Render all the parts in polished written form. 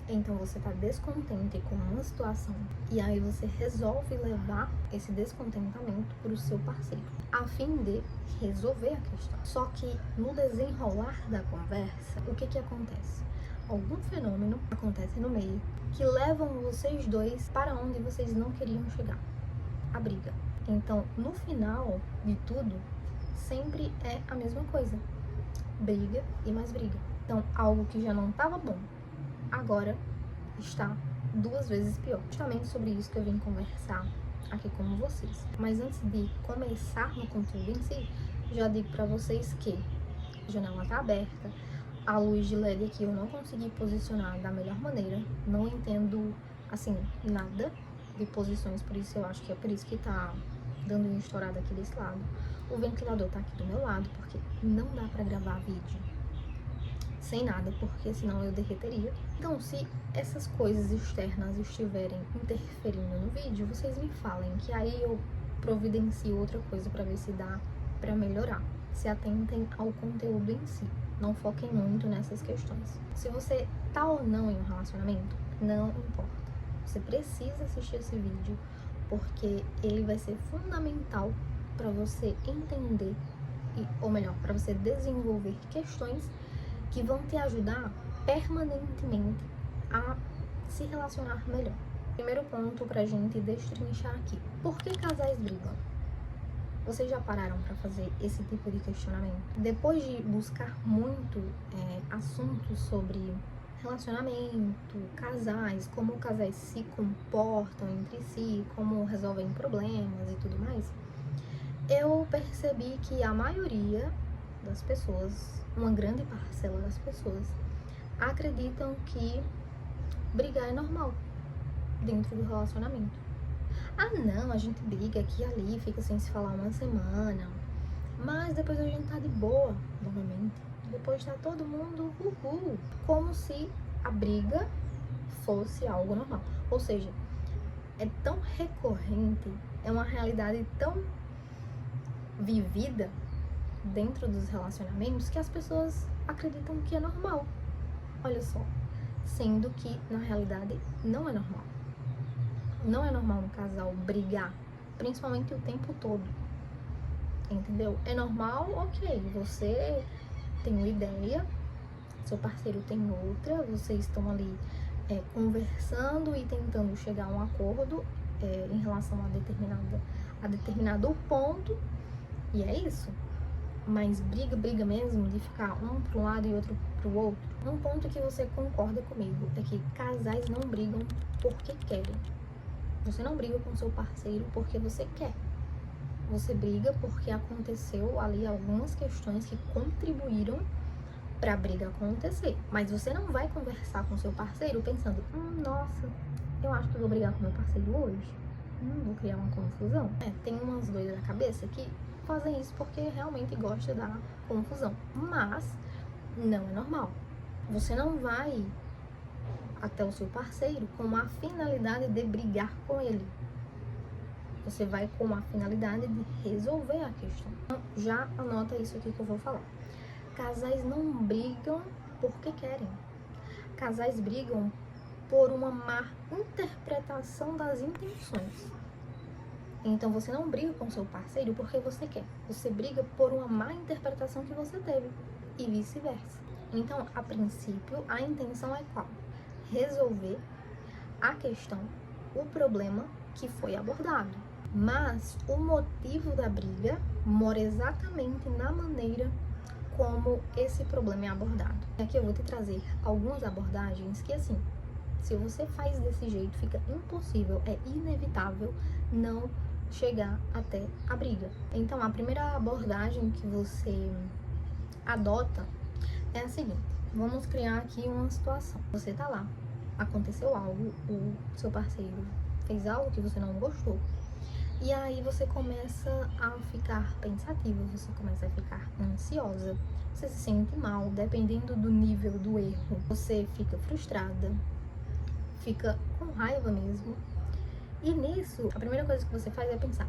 Então você tá descontente com uma situação e aí você resolve levar esse descontentamento para o seu parceiro, a fim de resolver a questão. Só que no desenrolar da conversa, o que acontece? Algum fenômeno acontece no meio que levam vocês dois para onde vocês não queriam chegar, a briga. Então, no final de tudo, sempre é a mesma coisa, briga e mais briga. Então, algo que já não estava bom, agora está 2 vezes pior. Justamente sobre isso que eu vim conversar aqui com vocês. Mas antes de começar no conteúdo em si, já digo para vocês que a janela está aberta, a luz de LED aqui eu não consegui posicionar da melhor maneira, não entendo, assim, nada de posições, por isso eu acho que é por isso que tá dando uma estourada aqui desse lado. O ventilador tá aqui do meu lado, porque não dá pra gravar vídeo sem nada, porque senão eu derreteria. Então, se essas coisas externas estiverem interferindo no vídeo, vocês me falem, que aí eu providencio outra coisa pra ver se dá pra melhorar. Se atentem ao conteúdo em si, não foquem muito nessas questões. Se você tá ou não em um relacionamento, não importa. Você precisa assistir esse vídeo, porque ele vai ser fundamental para você entender, ou melhor, para você desenvolver questões que vão te ajudar permanentemente a se relacionar melhor. Primeiro ponto pra gente destrinchar aqui. Por que casais brigam? Vocês já pararam para fazer esse tipo de questionamento? Depois de buscar muito assuntos sobre relacionamento, casais, como casais se comportam entre si, como resolvem problemas e tudo mais, eu percebi que a maioria das pessoas, uma grande parcela das pessoas, acreditam que brigar é normal dentro do relacionamento. Ah não, a gente briga aqui e ali, fica sem se falar uma semana, mas depois a gente tá de boa novamente. Depois tá todo mundo uhul, como se a briga fosse algo normal. Ou seja, é tão recorrente, é uma realidade tão vivida dentro dos relacionamentos que as pessoas acreditam que é normal. Olha só, sendo que na realidade não é normal. Não é normal um casal brigar, principalmente o tempo todo, entendeu? É normal, ok, você tem uma ideia, seu parceiro tem outra, vocês estão ali conversando e tentando chegar a um acordo em relação a determinado ponto, e é isso. Mas briga mesmo, de ficar um para um lado e outro para o outro. Um ponto que você concorda comigo é que casais não brigam porque querem. Você não briga com seu parceiro porque você quer. Você briga porque aconteceu ali algumas questões que contribuíram para a briga acontecer. Mas você não vai conversar com seu parceiro pensando, nossa, eu acho que eu vou brigar com meu parceiro hoje. Vou criar uma confusão. Tem umas doidas na cabeça que fazem isso porque realmente gosta da confusão. Mas não é normal. Você não vai até o seu parceiro com a finalidade de brigar com ele. Você vai com a finalidade de resolver a questão. Então, já anota isso aqui que eu vou falar. Casais não brigam porque querem. Casais brigam por uma má interpretação das intenções. Então você não briga com seu parceiro porque você quer. Você briga por uma má interpretação que você teve. E vice-versa. Então, a princípio, a intenção é qual? Resolver a questão, o problema que foi abordado. Mas o motivo da briga mora exatamente na maneira como esse problema é abordado. Aqui eu vou te trazer algumas abordagens que, assim, se você faz desse jeito, fica impossível, é inevitável não chegar até a briga. Então, a primeira abordagem que você adota é a seguinte: vamos criar aqui uma situação. Você tá lá, aconteceu algo, o seu parceiro fez algo que você não gostou, e aí você começa a ficar pensativa, você começa a ficar ansiosa, você se sente mal, dependendo do nível do erro, você fica frustrada, fica com raiva mesmo. E nisso, a primeira coisa que você faz é pensar,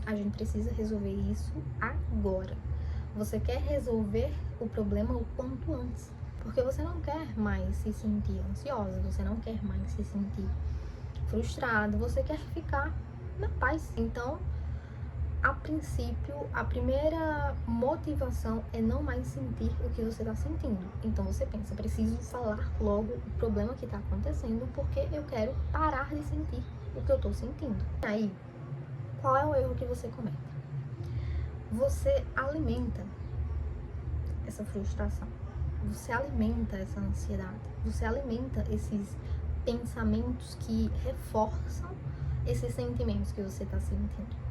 a gente precisa resolver isso agora. Você quer resolver o problema o quanto antes, Porque você não quer mais se sentir ansiosa, você não quer mais se sentir frustrado, você quer ficar na paz. Então, a princípio, a primeira motivação é não mais sentir o que você está sentindo. Então você pensa, preciso falar logo o problema que está acontecendo, porque eu quero parar de sentir o que eu estou sentindo. Aí, qual é o erro que você comete? Você alimenta essa frustração, você alimenta essa ansiedade, você alimenta esses pensamentos que reforçam esses sentimentos que você está sentindo.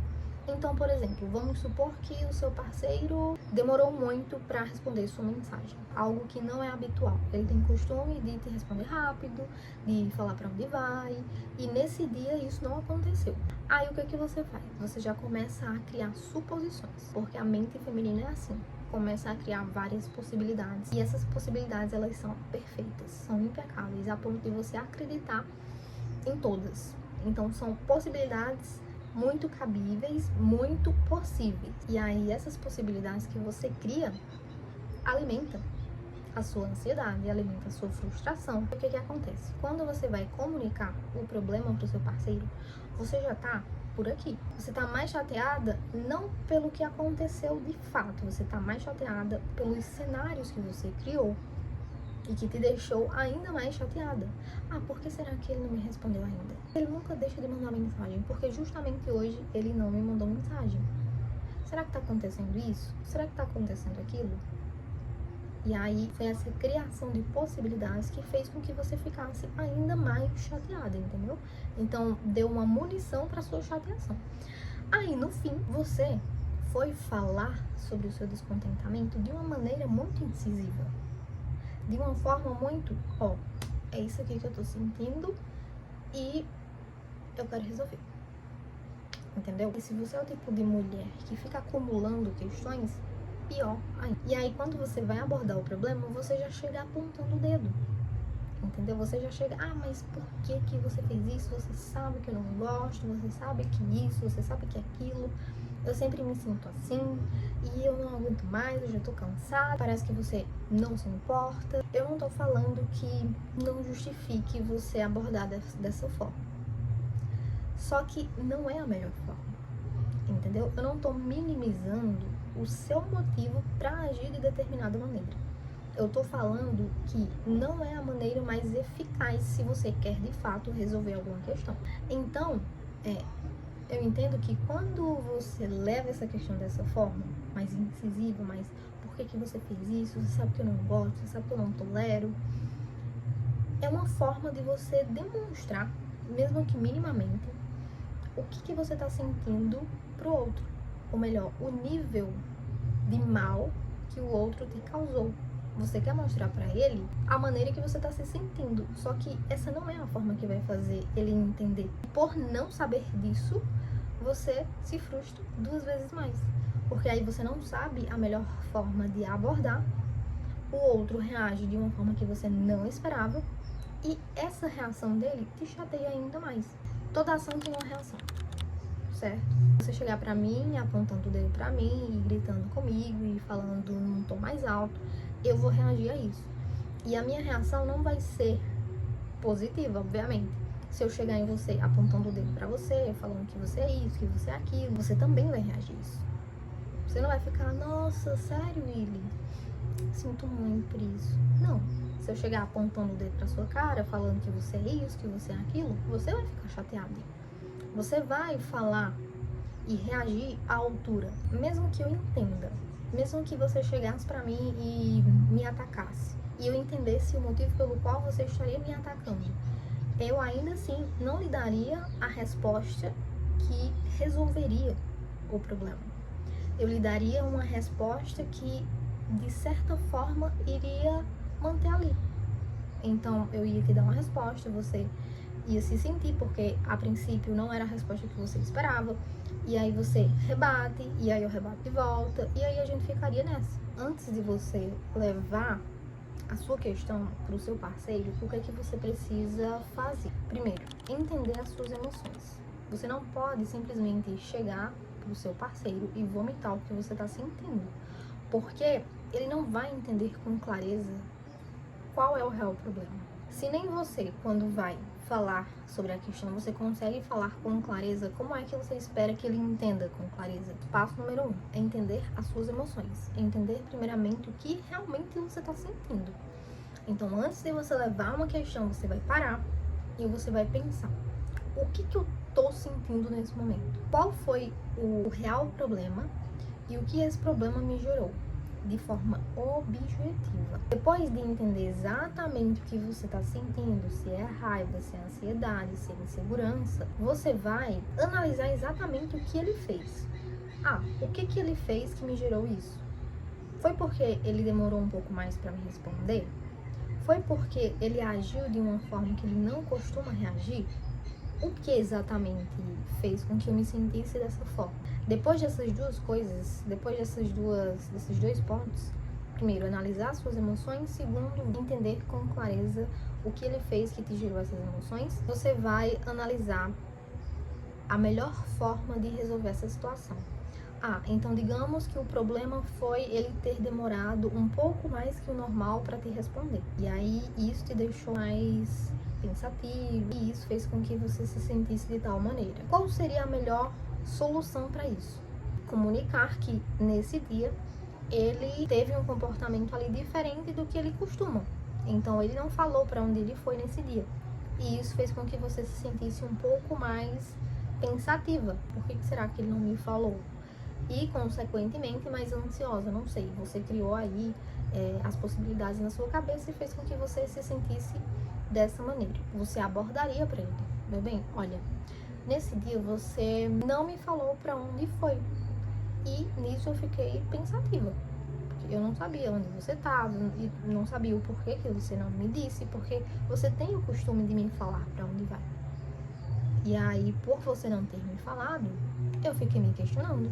Então, por exemplo, vamos supor que o seu parceiro demorou muito para responder sua mensagem, algo que não é habitual. Ele tem costume de te responder rápido, de falar para onde vai, e nesse dia isso não aconteceu. Aí o que é que você faz? Você já começa a criar suposições, porque a mente feminina é assim, começa a criar várias possibilidades, e essas possibilidades elas são perfeitas, são impecáveis, a ponto de você acreditar em todas. Então são possibilidades muito cabíveis, muito possíveis. E aí essas possibilidades que você cria alimenta a sua ansiedade, alimenta a sua frustração. O que que acontece? Quando você vai comunicar o problema para o seu parceiro, você já tá por aqui. Você tá mais chateada não pelo que aconteceu de fato, você tá mais chateada pelos cenários que você criou e que te deixou ainda mais chateada. Ah, por que será que ele não me respondeu ainda? Ele nunca deixa de mandar mensagem, porque justamente hoje ele não me mandou mensagem. Será que tá acontecendo isso? Será que tá acontecendo aquilo? E aí foi essa criação de possibilidades que fez com que você ficasse ainda mais chateada, entendeu? Então deu uma munição para sua chateação. Aí no fim você foi falar sobre o seu descontentamento de uma maneira muito incisiva, de uma forma muito, é isso aqui que eu tô sentindo e eu quero resolver, entendeu? E se você é o tipo de mulher que fica acumulando questões, pior ainda. E aí quando você vai abordar o problema, você já chega apontando o dedo, entendeu? Você já chega, mas por que que você fez isso? Você sabe que eu não gosto, você sabe que isso, você sabe que aquilo, eu sempre me sinto assim, e eu não aguento mais, eu já tô cansada, parece que você não se importa. Eu não tô falando que não justifique você abordar dessa forma, só que não é a melhor forma, entendeu? Eu não tô minimizando o seu motivo pra agir de determinada maneira. Eu tô falando que não é a maneira mais eficaz se você quer de fato resolver alguma questão. Então, eu entendo que quando você leva essa questão dessa forma, mais incisiva, mais por que que você fez isso, você sabe que eu não gosto, você sabe que eu não tolero, é uma forma de você demonstrar, mesmo que minimamente, o que você está sentindo pro outro. Ou melhor, o nível de mal que o outro te causou. Você quer mostrar pra ele a maneira que você tá se sentindo, só que essa não é a forma que vai fazer ele entender. Por não saber disso, você se frustra 2 vezes mais, porque aí você não sabe a melhor forma de abordar, o outro reage de uma forma que você não esperava, e essa reação dele te chateia ainda mais. Toda ação tem uma reação, certo? Você chegar pra mim, apontando o dedo pra mim, e gritando comigo, e falando num tom mais alto, eu vou reagir a isso. E a minha reação não vai ser positiva, obviamente. Se eu chegar em você apontando o dedo pra você, falando que você é isso, que você é aquilo, você também vai reagir a isso. Você não vai ficar, nossa, sério, Willy? Sinto muito por isso. Não. Se eu chegar apontando o dedo pra sua cara, falando que você é isso, que você é aquilo, você vai ficar chateado. Você vai falar e reagir à altura, mesmo que eu entenda. Mesmo que você chegasse pra mim e me atacasse, e eu entendesse o motivo pelo qual você estaria me atacando, eu ainda assim não lhe daria a resposta que resolveria o problema. Eu lhe daria uma resposta que, de certa forma, iria manter ali. Então, eu ia te dar uma resposta, você ia se sentir, porque a princípio não era a resposta que você esperava, e aí você rebate, e aí eu rebato de volta, e aí a gente ficaria nessa. Antes de você levar a sua questão para o seu parceiro, o que é que você precisa fazer? Primeiro, entender as suas emoções. Você não pode simplesmente chegar para o seu parceiro e vomitar o que você está sentindo, porque ele não vai entender com clareza qual é o real problema. Se nem você, quando vai falar sobre a questão, você consegue falar com clareza, como é que você espera que ele entenda com clareza? Passo número 1 é entender as suas emoções. Entender primeiramente o que realmente você está sentindo. Então, antes de você levar uma questão, você vai parar e você vai pensar: o que eu tô sentindo nesse momento? Qual foi o real problema e o que esse problema me gerou? De forma objetiva. Depois de entender exatamente o que você está sentindo, se é raiva, se é ansiedade, se é insegurança, você vai analisar exatamente o que ele fez. O que ele fez que me gerou isso? Foi porque ele demorou um pouco mais para me responder? Foi porque ele agiu de uma forma que ele não costuma reagir? O que exatamente fez com que eu me sentisse dessa forma? Depois dessas duas coisas, depois desses dois pontos, primeiro, analisar suas emoções, segundo, entender com clareza o que ele fez que te gerou essas emoções, você vai analisar a melhor forma de resolver essa situação. Então digamos que o problema foi ele ter demorado um pouco mais que o normal para te responder. E aí isso te deixou mais pensativo e isso fez com que você se sentisse de tal maneira. Qual seria a melhor solução para isso? Comunicar que nesse dia ele teve um comportamento ali diferente do que ele costuma. Então ele não falou para onde ele foi nesse dia. E isso fez com que você se sentisse um pouco mais pensativa. Por que será que ele não me falou? E, consequentemente, mais ansiosa, não sei. Você criou aí as possibilidades na sua cabeça e fez com que você se sentisse dessa maneira. Você abordaria para ele: meu bem, olha, nesse dia você não me falou para onde foi. E nisso eu fiquei pensativa. Porque eu não sabia onde você estava e não sabia o porquê que você não me disse, porque você tem o costume de me falar para onde vai. E aí, por você não ter me falado, eu fiquei me questionando.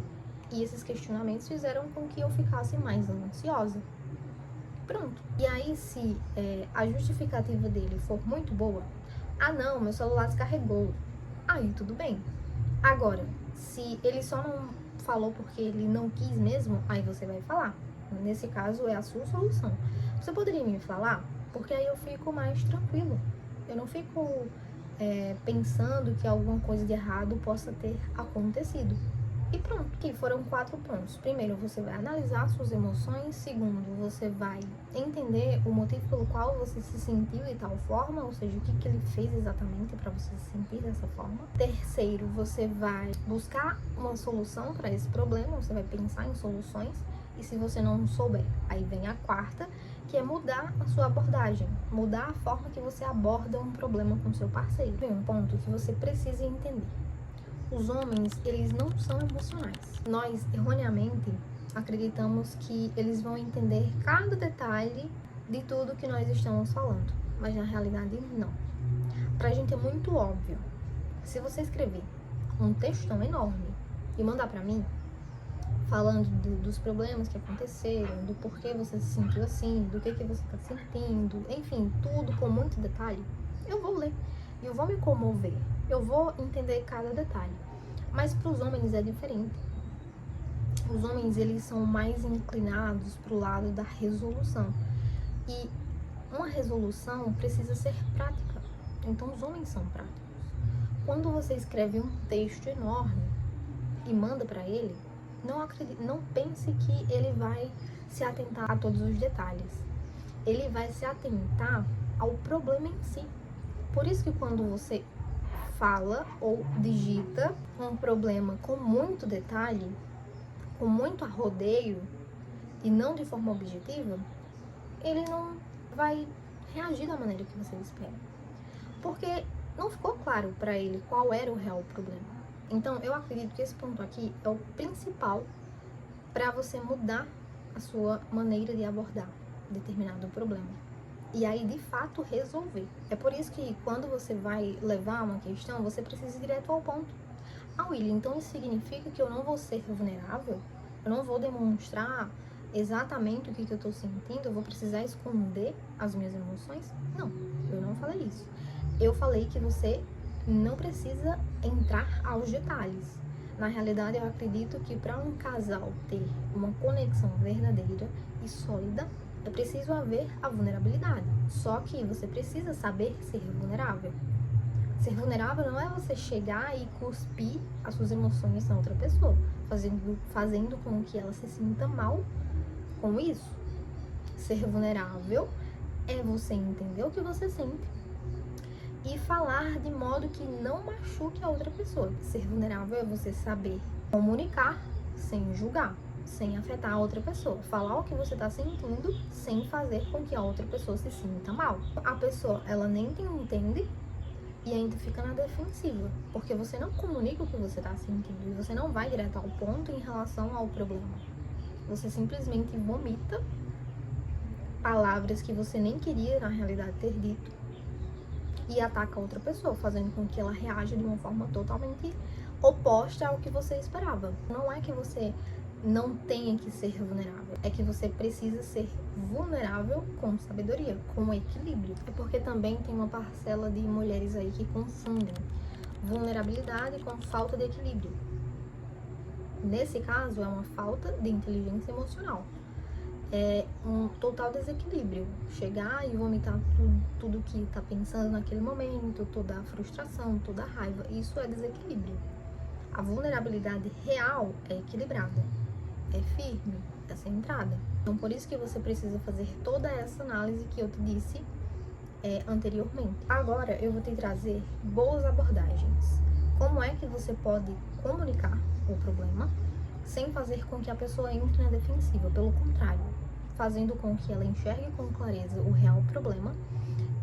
E esses questionamentos fizeram com que eu ficasse mais ansiosa. Pronto. E aí, se a justificativa dele for muito boa: não, meu celular descarregou, aí tudo bem. Agora, se ele só não falou porque ele não quis mesmo, aí você vai falar. Nesse caso, é a sua solução. Você poderia me falar? Porque aí eu fico mais tranquilo. Eu não fico pensando que alguma coisa de errado possa ter acontecido. E pronto, aqui foram 4 pontos. Primeiro, você vai analisar suas emoções. Segundo, você vai entender o motivo pelo qual você se sentiu de tal forma, ou seja, o que ele fez exatamente para você se sentir dessa forma. Terceiro, você vai buscar uma solução para esse problema, você vai pensar em soluções. E se você não souber, aí vem a quarta, que é mudar a sua abordagem, mudar a forma que você aborda um problema com seu parceiro. Tem um ponto que você precisa entender. Os homens, eles não são emocionais. Nós, erroneamente, acreditamos que eles vão entender cada detalhe de tudo que nós estamos falando. Mas, na realidade, não. Pra gente é muito óbvio. Se você escrever um textão enorme e mandar pra mim, falando dos problemas que aconteceram, do porquê você se sentiu assim, do que você tá sentindo, enfim, tudo com muito detalhe, eu vou ler. E eu vou me comover. Eu vou entender cada detalhe. Mas para os homens é diferente. Os homens, eles são mais inclinados para o lado da resolução. E uma resolução precisa ser prática. Então, os homens são práticos. Quando você escreve um texto enorme e manda para ele, não pense que ele vai se atentar a todos os detalhes. Ele vai se atentar ao problema em si. Por isso que quando você fala ou digita um problema com muito detalhe, com muito arrodeio e não de forma objetiva, ele não vai reagir da maneira que você espera. Porque não ficou claro para ele qual era o real problema. Então, eu acredito que esse ponto aqui é o principal para você mudar a sua maneira de abordar determinado problema. E aí, de fato, resolver. É por isso que quando você vai levar uma questão, você precisa ir direto ao ponto. William, então isso significa que eu não vou ser vulnerável? Eu não vou demonstrar exatamente o que eu estou sentindo? Eu vou precisar esconder as minhas emoções? Não, eu não falei isso. Eu falei que você não precisa entrar aos detalhes. Na realidade, eu acredito que para um casal ter uma conexão verdadeira e sólida, É preciso haver a vulnerabilidade. Só que você precisa saber ser vulnerável. Ser vulnerável não é você chegar e cuspir as suas emoções na outra pessoa, fazendo com que ela se sinta mal com isso. Ser vulnerável é você entender o que você sente e falar de modo que não machuque a outra pessoa. Ser vulnerável é você saber comunicar sem julgar, sem afetar a outra pessoa. Falar o que você está sentindo sem fazer com que a outra pessoa se sinta mal. A pessoa, ela nem te entende e ainda fica na defensiva, porque você não comunica o que você está sentindo e você não vai direto ao ponto em relação ao problema. Você simplesmente vomita palavras que você nem queria, na realidade, ter dito e ataca a outra pessoa, fazendo com que ela reaja de uma forma totalmente oposta ao que você esperava. Não é que você não tenha que ser vulnerável, é que você precisa ser vulnerável com sabedoria, com equilíbrio. É porque também tem uma parcela de mulheres aí que confundem vulnerabilidade com falta de equilíbrio. Nesse caso, é uma falta de inteligência emocional. É um total desequilíbrio. Chegar e vomitar tudo que tá pensando naquele momento, toda a frustração, toda a raiva, isso é desequilíbrio. A vulnerabilidade real é equilibrada, é firme, é centrada. Então, por isso que você precisa fazer toda essa análise que eu te disse anteriormente. Agora, eu vou te trazer boas abordagens. Como é que você pode comunicar o problema sem fazer com que a pessoa entre na defensiva? Pelo contrário, fazendo com que ela enxergue com clareza o real problema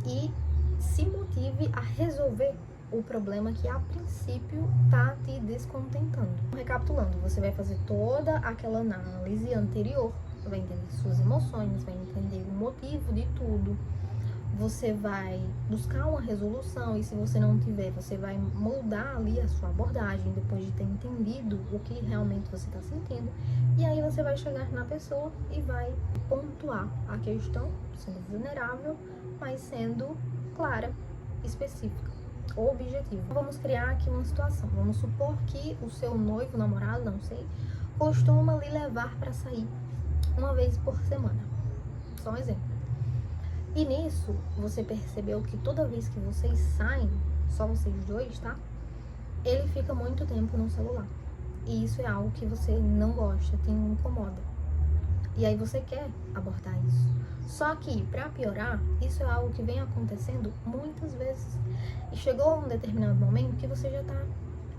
e se motive a resolver o problema que a princípio tá te descontentando. Recapitulando, você vai fazer toda aquela análise anterior, vai entender suas emoções, vai entender o motivo de tudo, você vai buscar uma resolução e se você não tiver, você vai moldar ali a sua abordagem depois de ter entendido o que realmente você está sentindo e aí você vai chegar na pessoa e vai pontuar a questão, sendo vulnerável, mas sendo clara, específica, objetiva. Vamos criar aqui uma situação. Vamos supor que o seu noivo, namorado, não sei, costuma lhe levar para sair uma vez por semana. Só um exemplo. E nisso, você percebeu que toda vez que vocês saem, só vocês dois, tá? Ele fica muito tempo no celular. E isso é algo que você não gosta, te incomoda. E aí você quer abordar isso. Só que, pra piorar, isso é algo que vem acontecendo muitas vezes. E chegou um determinado momento que você já tá,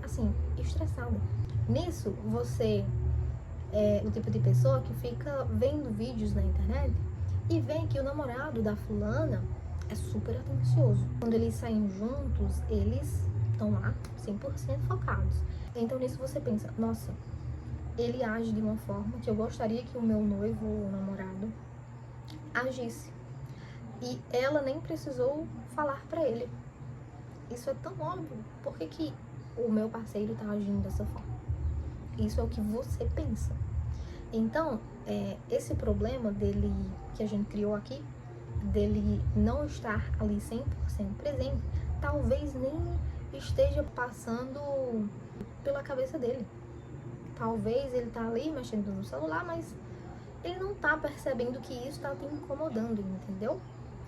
assim, estressada. Nisso, você é o tipo de pessoa que fica vendo vídeos na internet e vê que o namorado da fulana é super atencioso. Quando eles saem juntos, eles estão lá 100% focados. Então nisso você pensa, nossa, ele age de uma forma que eu gostaria que o meu noivo ou namorado agisse. E ela nem precisou falar pra ele. Isso é tão óbvio. Por que que o meu parceiro tá agindo dessa forma? Isso é o que você pensa. Então, esse problema dele, que a gente criou aqui, dele não estar ali 100% presente, talvez nem esteja passando pela cabeça dele. Talvez ele tá ali mexendo no celular, mas ele não tá percebendo que isso tá te incomodando, entendeu?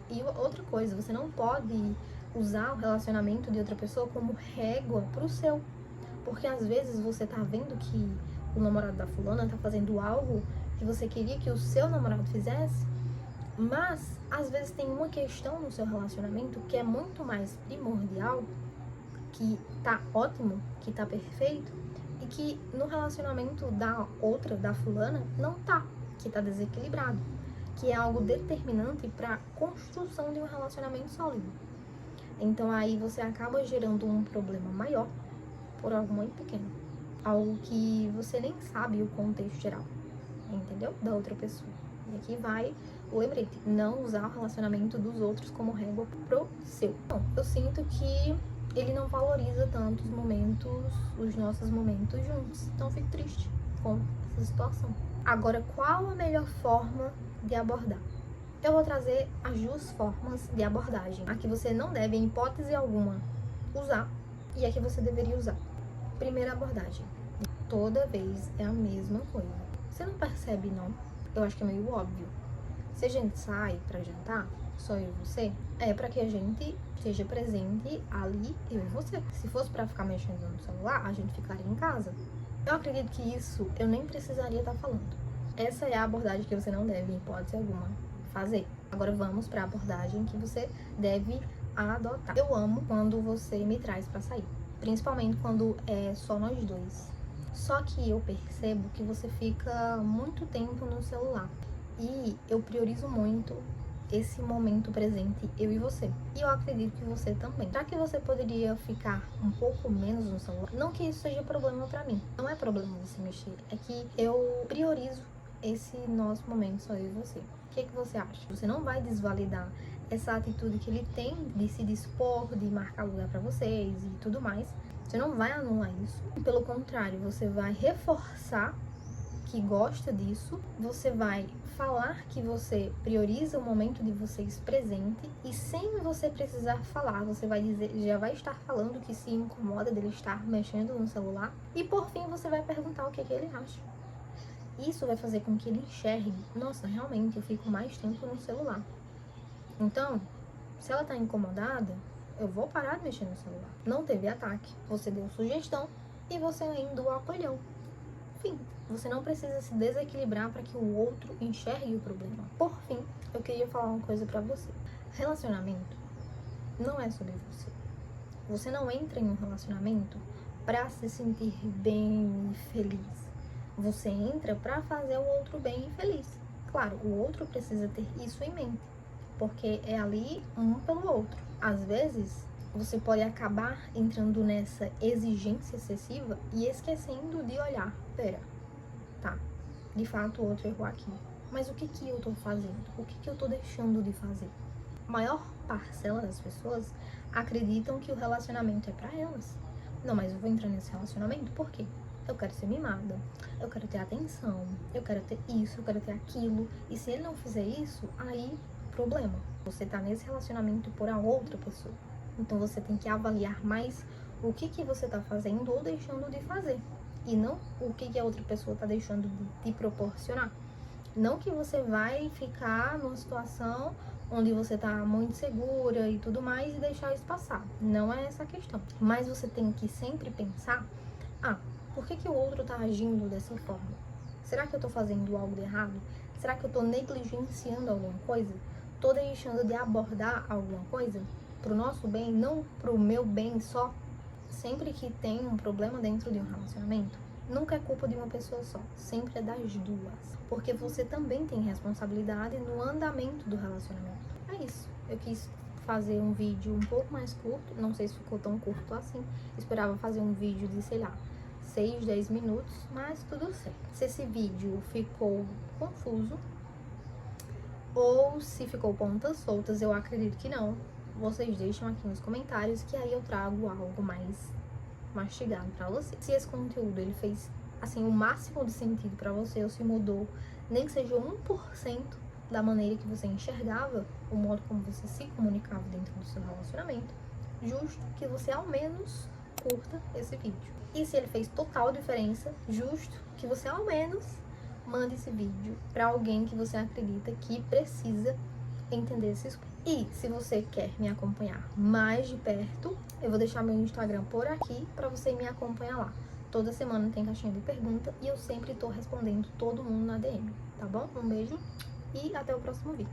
E outra coisa, você não pode usar o relacionamento de outra pessoa como régua pro seu. Porque às vezes você tá vendo que o namorado da fulana tá fazendo algo que você queria que o seu namorado fizesse, mas às vezes tem uma questão no seu relacionamento que é muito mais primordial, que tá ótimo, que tá perfeito, e que no relacionamento da outra, da fulana, não tá, que tá desequilibrado, que é algo determinante para construção de um relacionamento sólido. Então aí você acaba gerando um problema maior por algo muito pequeno, algo que você nem sabe o contexto geral, entendeu? Da outra pessoa. E aqui vai o lembrete, não usar o relacionamento dos outros como régua pro seu. Bom, eu sinto que ele não valoriza tanto os nossos momentos juntos, então eu fico triste com essa situação. Agora, qual a melhor forma de abordar? Eu vou trazer as duas formas de abordagem, a que você não deve, em hipótese alguma, usar e a que você deveria usar. Primeira abordagem, toda vez é a mesma coisa. Você não percebe, não? Eu acho que é meio óbvio. Se a gente sai pra jantar, só eu e você, é pra que a gente esteja presente ali, eu e você. Se fosse pra ficar mexendo no celular, a gente ficaria em casa. Eu acredito que isso eu nem precisaria estar falando. Essa é a abordagem que você não deve, em hipótese alguma, fazer. Agora vamos pra abordagem que você deve adotar. Eu amo quando você me traz pra sair, principalmente quando é só nós dois. Só que eu percebo que você fica muito tempo no celular. E eu priorizo muito esse momento presente, eu e você. E eu acredito que você também. Já que você poderia ficar um pouco menos no celular, não que isso seja problema pra mim. Não é problema você mexer. É que eu priorizo esse nosso momento, só eu e você. O que você acha? Você não vai desvalidar essa atitude que ele tem de se dispor, de marcar lugar pra vocês e tudo mais. Você não vai anular isso. Pelo contrário, você vai reforçar que gosta disso, você vai falar que você prioriza o momento de vocês presente e sem você precisar falar, você vai dizer, já vai estar falando que se incomoda dele estar mexendo no celular e por fim você vai perguntar o que ele acha. Isso vai fazer com que ele enxergue, nossa, realmente eu fico mais tempo no celular. Então, se ela tá incomodada, eu vou parar de mexer no celular. Não teve ataque, você deu sugestão e você ainda o acolheu. Enfim, você não precisa se desequilibrar para que o outro enxergue o problema. Por fim, eu queria falar uma coisa pra você. Relacionamento não é sobre você. Você não entra em um relacionamento pra se sentir bem e feliz. Você entra pra fazer o outro bem e feliz. Claro, o outro precisa ter isso em mente, porque é ali um pelo outro. Às vezes, você pode acabar entrando nessa exigência excessiva e esquecendo de olhar. Pera, tá, de fato o outro errou aqui. Mas o que eu tô fazendo? O que eu tô deixando de fazer? A maior parcela das pessoas acreditam que o relacionamento é pra elas. Não, mas eu vou entrar nesse relacionamento por quê? Eu quero ser mimada, eu quero ter atenção, eu quero ter isso, eu quero ter aquilo. E se ele não fizer isso, aí, problema. Você tá nesse relacionamento por a outra pessoa. Então você tem que avaliar mais o que você tá fazendo ou deixando de fazer. E não o que a outra pessoa tá deixando de te proporcionar. Não que você vai ficar numa situação onde você tá muito segura e tudo mais e deixar isso passar. Não é essa a questão. Mas você tem que sempre pensar, por que o outro tá agindo dessa forma? Será que eu tô fazendo algo de errado? Será que eu tô negligenciando alguma coisa? Tô deixando de abordar alguma coisa? Pro nosso bem, não pro meu bem só. Sempre que tem um problema dentro de um relacionamento, nunca é culpa de uma pessoa só, sempre é das duas. Porque você também tem responsabilidade no andamento do relacionamento. É isso. Eu quis fazer um vídeo um pouco mais curto, não sei se ficou tão curto assim. Esperava fazer um vídeo de, sei lá, 6, 10 minutos, mas tudo certo. Se esse vídeo ficou confuso, ou se ficou pontas soltas, eu acredito que não. Vocês deixam aqui nos comentários que aí eu trago algo mais mastigado pra você. Se esse conteúdo ele fez assim o máximo de sentido pra você, ou se mudou nem que seja 1% da maneira que você enxergava o modo como você se comunicava dentro do seu relacionamento, justo que você ao menos curta esse vídeo. E se ele fez total diferença, justo que você ao menos mande esse vídeo pra alguém que você acredita que precisa entender esses pontos. E se você quer me acompanhar mais de perto, eu vou deixar meu Instagram por aqui pra você me acompanhar lá. Toda semana tem caixinha de pergunta e eu sempre tô respondendo todo mundo na DM, tá bom? Um beijo e até o próximo vídeo.